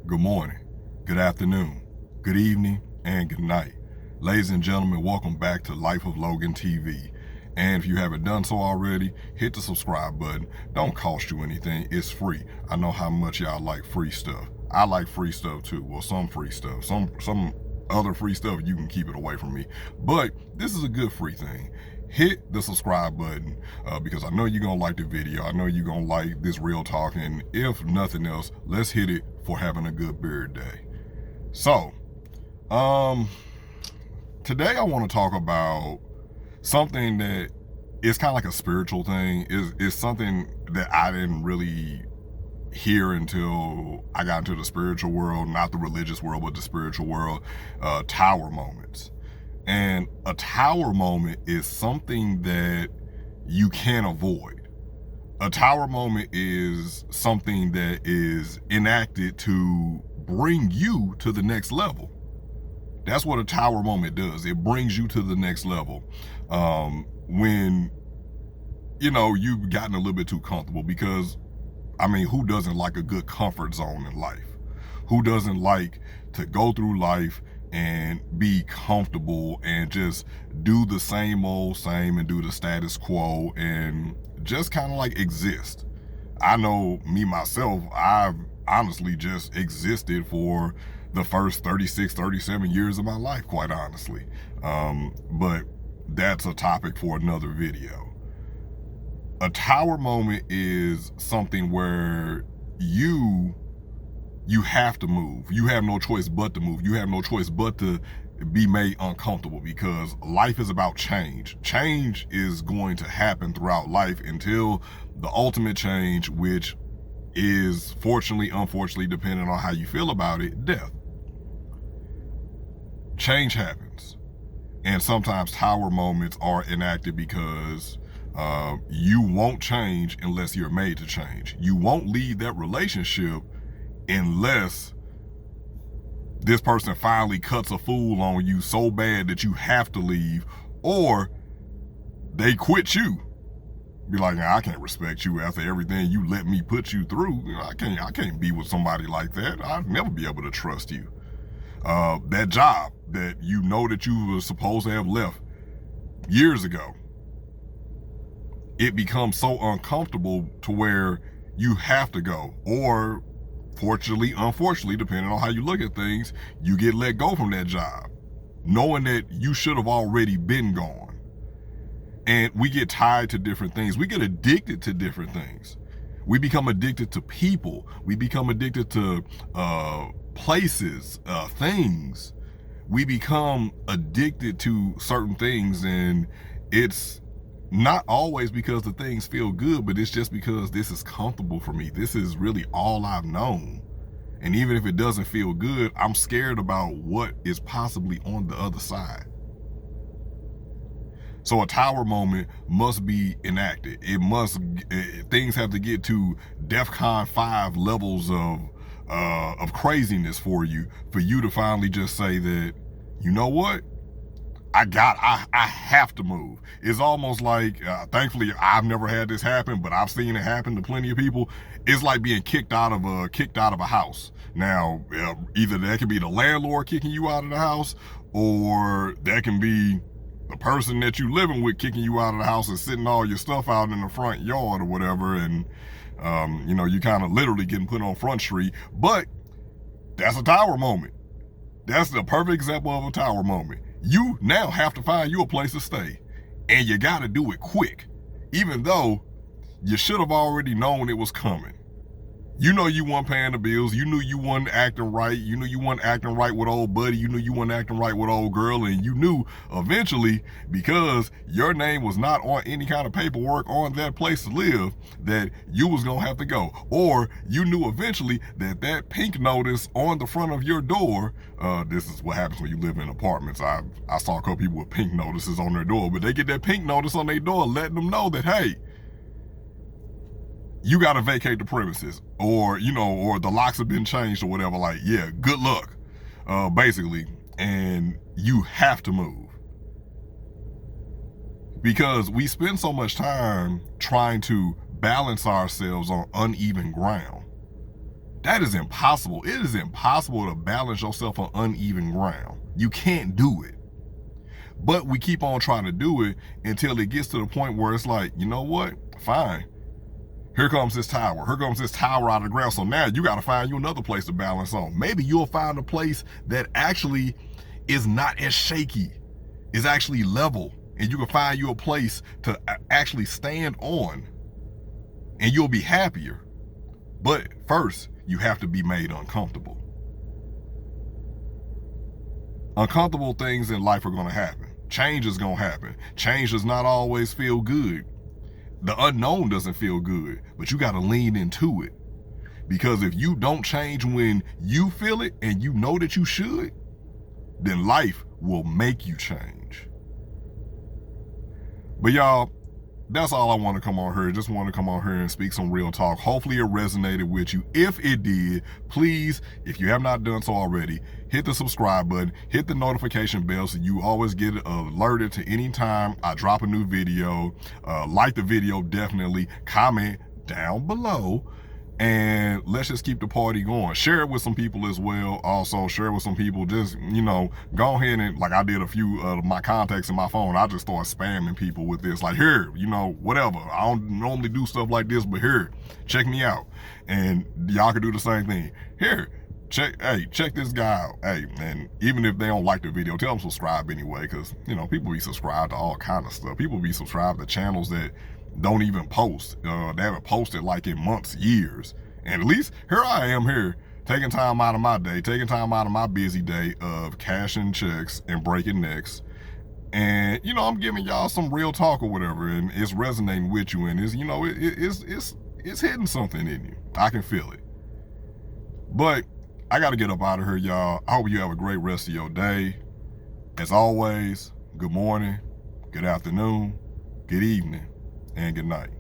good morning, good afternoon, good evening, and good night. Ladies and gentlemen, welcome back to Life of Logan TV. And if you haven't done so already, hit the subscribe button. Don't cost you anything. It's free. I know how much y'all like free stuff. I like free stuff too. Well, some free stuff. Some other free stuff, you can keep it away from me. But this is a good free thing. Hit the subscribe button because I know you're going to like the video. I know you're going to like this real talk. And if nothing else, let's hit it for having a good beard day. So, today I want to talk about something that is kind of like a spiritual thing. Is something that I didn't really hear until I got into the spiritual world, not the religious world, but the spiritual world. Tower moments. And a tower moment is something that you can't avoid. A tower moment is something that is enacted to bring you to the next level. That's what a tower moment does. It brings you to the next level. When, you've gotten a little bit too comfortable, because, who doesn't like a good comfort zone in life? Who doesn't like to go through life and be comfortable and just do the same old same and do the status quo and just kind of like exist? I know me, myself, I've honestly just existed for the first 36, 37 years of my life, quite honestly. But that's a topic for another video. A tower moment is something where you have to move. You have no choice but to move. You have no choice but to be made uncomfortable, because life is about change. Change is going to happen throughout life until the ultimate change, which is fortunately, unfortunately, depending on how you feel about it, death. Change happens. And sometimes tower moments are enacted because you won't change unless you're made to change. You won't leave that relationship unless this person finally cuts a fool on you so bad that you have to leave, or they quit you. Be like, nah, I can't respect you after everything you let me put you through. I can't be with somebody like that. I'd never be able to trust you. That job that you know that you were supposed to have left years ago, it becomes so uncomfortable to where you have to go. Or fortunately, unfortunately, depending on how you look at things, you get let go from that job, knowing that you should have already been gone. And we get tied to different things. We get addicted to different things. We become addicted to people. We become addicted to places, things. We become addicted to certain things, and it's not always because the things feel good, but it's just because this is comfortable for me. This is really all I've known. And even if it doesn't feel good, I'm scared about what is possibly on the other side. So a tower moment must be enacted. Things have to get to DEFCON 5 levels of craziness for you to finally just say that, you know what? I have to move. It's almost like, thankfully I've never had this happen, but I've seen it happen to plenty of people. It's like being kicked out of a house. Now, either that can be the landlord kicking you out of the house, or that can be the person that you living with kicking you out of the house and sitting all your stuff out in the front yard or whatever. And, you kind of literally getting put on Front Street. But that's a tower moment. That's the perfect example of a tower moment. You now have to find you a place to stay, and you got to do it quick, even though you should have already known it was coming. You know you weren't paying the bills. You knew you weren't acting right. You knew you weren't acting right with old buddy. You knew you weren't acting right with old girl. And you knew eventually, because your name was not on any kind of paperwork on that place to live, that you was going to have to go. Or you knew eventually that pink notice on the front of your door, this is what happens when you live in apartments. I saw a couple people with pink notices on their door, but they get that pink notice on their door letting them know that, hey, you got to vacate the premises, or the locks have been changed or whatever. Like, yeah, good luck, basically. And you have to move. because we spend so much time trying to balance ourselves on uneven ground. That is impossible. It is impossible to balance yourself on uneven ground. You can't do it. But we keep on trying to do it until it gets to the point where it's like, you know what? Fine. Here comes this tower. Here comes this tower out of the ground. So now you got to find you another place to balance on. Maybe you'll find a place that actually is not as shaky, is actually level, and you can find you a place to actually stand on, and you'll be happier. But first, you have to be made uncomfortable. Uncomfortable things in life are going to happen. Change is going to happen. Change does not always feel good. The unknown doesn't feel good, but you got to lean into it. Because if you don't change when you feel it and you know that you should, then life will make you change. But y'all, that's all I want to come on here. Just want to come on here and speak some real talk. Hopefully it resonated with you. If it did, please, if you have not done so already, hit the subscribe button, hit the notification bell so you always get alerted to any time I drop a new video. Like the video, definitely. Comment down below. And let's just keep the party going. Share it with some people as well. Also, share it with some people. Just, go ahead and, like I did a few of my contacts in my phone, I just started spamming people with this. Like, here, whatever. I don't normally do stuff like this, but here, check me out. And y'all can do the same thing. Here, check this guy out. Hey, and even if they don't like the video, tell them subscribe anyway, because, people be subscribed to all kind of stuff. People be subscribed to channels that don't even post. They haven't posted like in months, years. And at least here I am here, taking time out of my day, taking time out of my busy day of cashing checks and breaking necks. And, I'm giving y'all some real talk or whatever, and it's resonating with you, and it's hitting something in you. I can feel it. But I got to get up out of here, y'all. I hope you have a great rest of your day. As always, good morning, good afternoon, good evening, and good night.